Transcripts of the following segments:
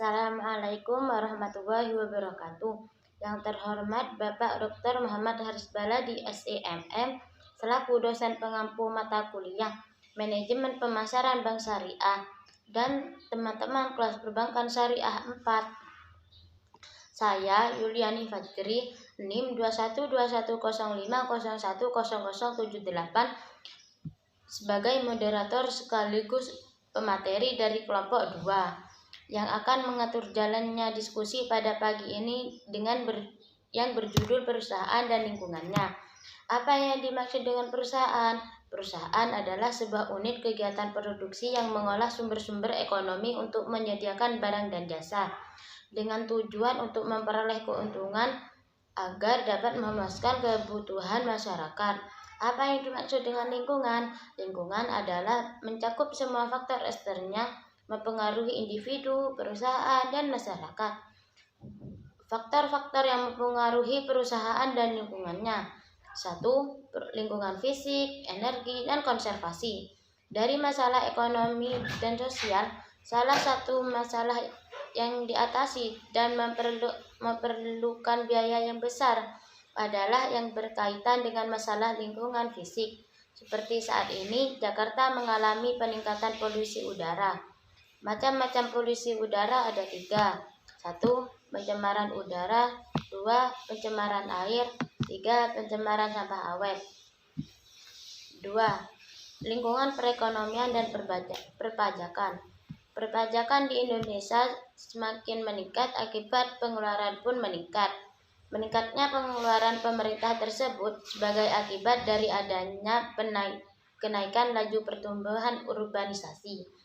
Assalamualaikum warahmatullahi wabarakatuh. Yang terhormat Bapak Dr. Muhammad Haris Baladi SEMM selaku dosen pengampu mata kuliah Manajemen Pemasaran Bank Syariah dan teman-teman kelas perbankan syariah 4. Saya Yuliani Fajri, NIM 212105010078 sebagai moderator sekaligus pemateri dari kelompok 2 yang akan mengatur jalannya diskusi pada pagi ini yang berjudul perusahaan dan lingkungannya. Apa yang dimaksud dengan perusahaan? Perusahaan adalah sebuah unit kegiatan produksi yang mengolah sumber-sumber ekonomi untuk menyediakan barang dan jasa dengan tujuan untuk memperoleh keuntungan agar dapat memuaskan kebutuhan masyarakat. Apa yang dimaksud dengan lingkungan? Lingkungan adalah mencakup semua faktor eksternnya mempengaruhi individu, perusahaan, dan masyarakat. Faktor-faktor yang mempengaruhi perusahaan dan lingkungannya. 1. Lingkungan fisik, energi, dan konservasi. Dari masalah ekonomi dan sosial, salah satu masalah yang diatasi dan memerlukan biaya yang besar adalah yang berkaitan dengan masalah lingkungan fisik. Seperti saat ini, Jakarta mengalami peningkatan polusi udara. Macam-macam polusi udara ada 3. 1. Pencemaran udara. 2. Pencemaran air. 3. Pencemaran sampah awet. 2. Lingkungan perekonomian dan perpajakan. Perpajakan di Indonesia semakin meningkat akibat pengeluaran pun meningkat. Meningkatnya pengeluaran pemerintah tersebut sebagai akibat dari adanya kenaikan laju pertumbuhan urbanisasi.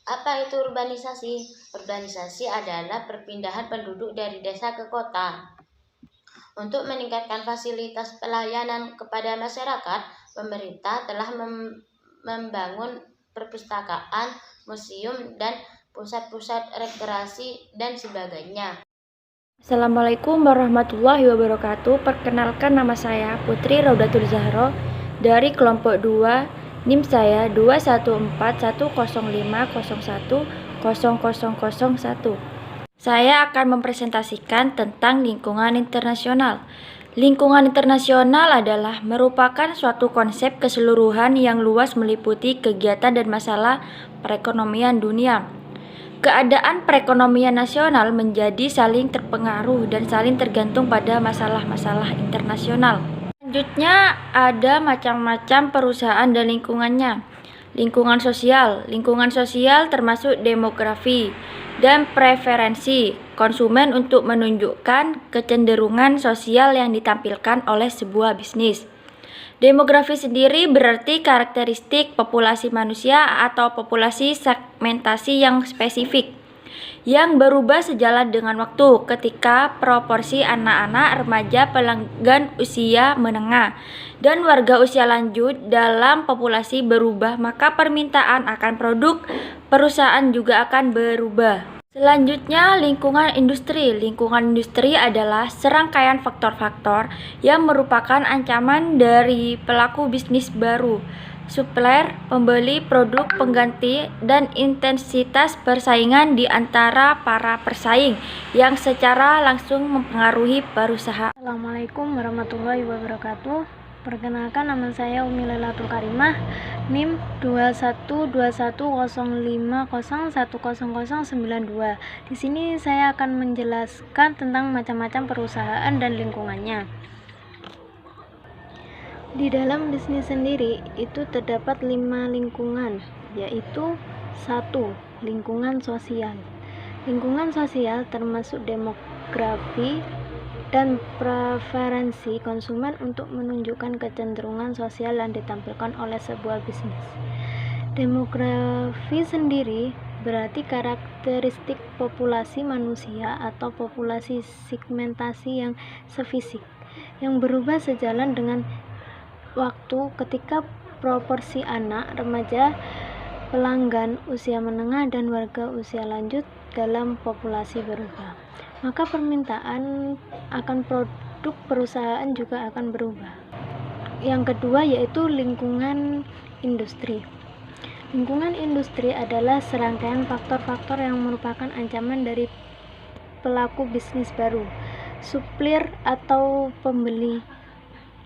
Apa itu urbanisasi? Urbanisasi adalah perpindahan penduduk dari desa ke kota. Untuk meningkatkan fasilitas pelayanan kepada masyarakat, pemerintah telah membangun perpustakaan, museum, dan pusat-pusat rekreasi dan sebagainya. Assalamualaikum warahmatullahi wabarakatuh. Perkenalkan, nama saya Putri Raudatul Zahro dari kelompok 2. NIM saya 2141050100001. Saya akan mempresentasikan tentang lingkungan internasional. Lingkungan internasional adalah merupakan suatu konsep keseluruhan yang luas meliputi kegiatan dan masalah perekonomian dunia. Keadaan perekonomian nasional menjadi saling terpengaruh dan saling tergantung pada masalah-masalah internasional. Selanjutnya ada macam-macam perusahaan dan lingkungannya. Lingkungan sosial. Lingkungan sosial termasuk demografi dan preferensi konsumen untuk menunjukkan kecenderungan sosial yang ditampilkan oleh sebuah bisnis. Demografi sendiri berarti karakteristik populasi manusia atau populasi segmentasi yang spesifik yang berubah sejalan dengan waktu ketika proporsi anak-anak, remaja, pelanggan usia menengah, dan warga usia lanjut dalam populasi berubah, maka permintaan akan produk perusahaan juga akan berubah. Selanjutnya, lingkungan industri. Lingkungan industri adalah serangkaian faktor-faktor yang merupakan ancaman dari pelaku bisnis baru, supplier, pembeli produk pengganti, dan intensitas persaingan di antara para persaing yang secara langsung mempengaruhi perusahaan. Assalamualaikum warahmatullahi wabarakatuh. Perkenalkan, nama saya Umi Lailatul Karimah, NIM 2121050100092. Di sini saya akan menjelaskan tentang macam-macam perusahaan dan lingkungannya. Di dalam bisnis sendiri itu terdapat 5 lingkungan, yaitu 1. Lingkungan sosial. Lingkungan sosial termasuk demografi dan preferensi konsumen untuk menunjukkan kecenderungan sosial yang ditampilkan oleh sebuah bisnis. Demografi sendiri berarti karakteristik populasi manusia atau populasi segmentasi yang spesifik yang berubah sejalan dengan waktu ketika proporsi anak, remaja, pelanggan usia menengah, dan warga usia lanjut dalam populasi berubah. Maka permintaan akan produk perusahaan juga akan berubah. Yang kedua yaitu lingkungan industri. Lingkungan industri adalah serangkaian faktor-faktor yang merupakan ancaman dari pelaku bisnis baru, supplier atau pembeli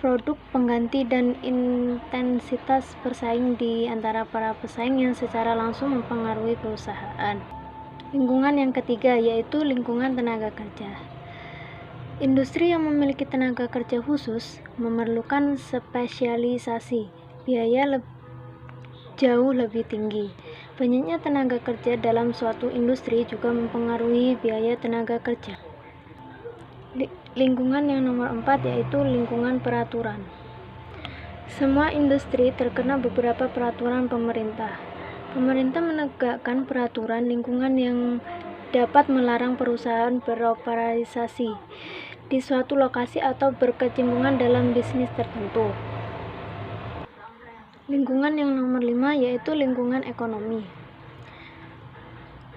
produk pengganti, dan intensitas bersaing di antara para pesaing yang secara langsung mempengaruhi perusahaan. Lingkungan yang ketiga yaitu lingkungan tenaga kerja. Industri yang memiliki tenaga kerja khusus memerlukan spesialisasi, biaya jauh lebih tinggi. Banyaknya tenaga kerja dalam suatu industri juga mempengaruhi biaya tenaga kerja. Lingkungan yang nomor 4 yaitu lingkungan peraturan. Semua industri terkena beberapa peraturan pemerintah. Pemerintah menegakkan peraturan lingkungan yang dapat melarang perusahaan beroperasi di suatu lokasi atau berkecimpungan dalam bisnis tertentu. Lingkungan yang nomor 5 yaitu lingkungan ekonomi.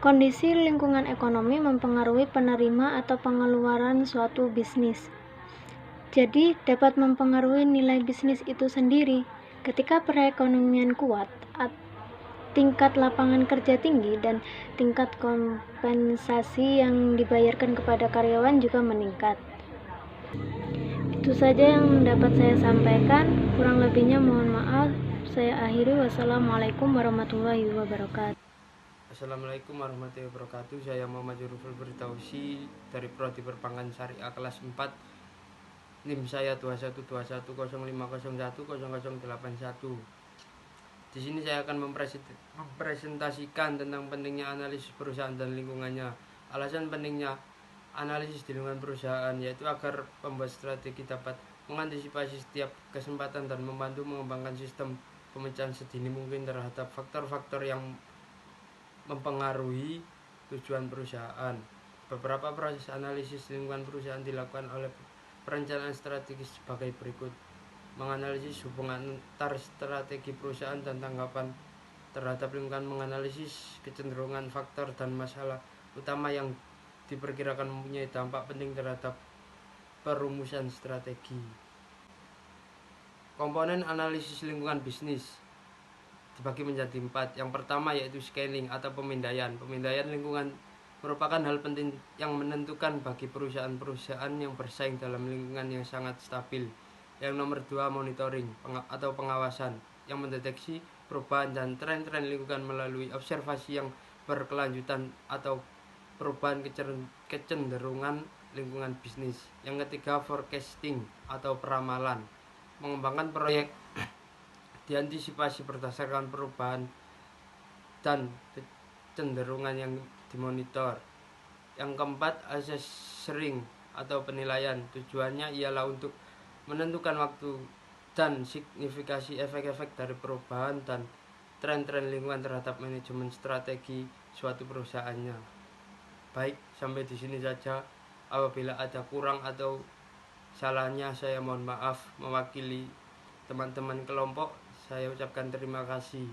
Kondisi lingkungan ekonomi mempengaruhi penerima atau pengeluaran suatu bisnis. Jadi dapat mempengaruhi nilai bisnis itu sendiri. Ketika perekonomian kuat, tingkat lapangan kerja tinggi, dan tingkat kompensasi yang dibayarkan kepada karyawan juga meningkat. Itu saja yang dapat saya sampaikan. Kurang lebihnya mohon maaf. Saya akhiri. Wassalamualaikum warahmatullahi wabarakatuh. Assalamualaikum warahmatullahi wabarakatuh. Saya Muhammad Juruful Bertausi dari Prodi Perbankan Syariah kelas 4. NIM saya 212105010081. Di sini saya akan mempresentasikan tentang pentingnya analisis perusahaan dan lingkungannya. Alasan pentingnya analisis di lingkungan perusahaan yaitu agar pembuat strategi dapat mengantisipasi setiap kesempatan dan membantu mengembangkan sistem pemecahan sedini mungkin terhadap faktor-faktor yang mempengaruhi tujuan perusahaan. Beberapa proses analisis lingkungan perusahaan dilakukan oleh perencanaan strategis sebagai berikut: menganalisis hubungan antar strategi perusahaan dan tanggapan terhadap lingkungan, menganalisis kecenderungan faktor dan masalah utama yang diperkirakan mempunyai dampak penting terhadap perumusan strategi. Komponen analisis lingkungan bisnis dibagi menjadi 4. Yang pertama yaitu scaling atau pemindaian. Pemindaian lingkungan merupakan hal penting yang menentukan bagi perusahaan-perusahaan yang bersaing dalam lingkungan yang sangat stabil. Yang nomor 2, monitoring atau pengawasan yang mendeteksi perubahan dan tren-tren lingkungan melalui observasi yang berkelanjutan atau perubahan kecenderungan lingkungan bisnis. Yang ketiga, forecasting atau peramalan, mengembangkan proyek diantisipasi berdasarkan perubahan dan kecenderungan yang dimonitor. Yang keempat, assessing atau penilaian. Tujuannya ialah untuk menentukan waktu dan signifikasi efek-efek dari perubahan dan tren-tren lingkungan terhadap manajemen strategi suatu perusahaannya. Baik, sampai di sini saja. Apabila ada kurang atau salahnya saya mohon maaf. Mewakili teman-teman kelompok, saya ucapkan terima kasih.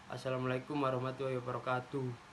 Assalamualaikum warahmatullahi wabarakatuh.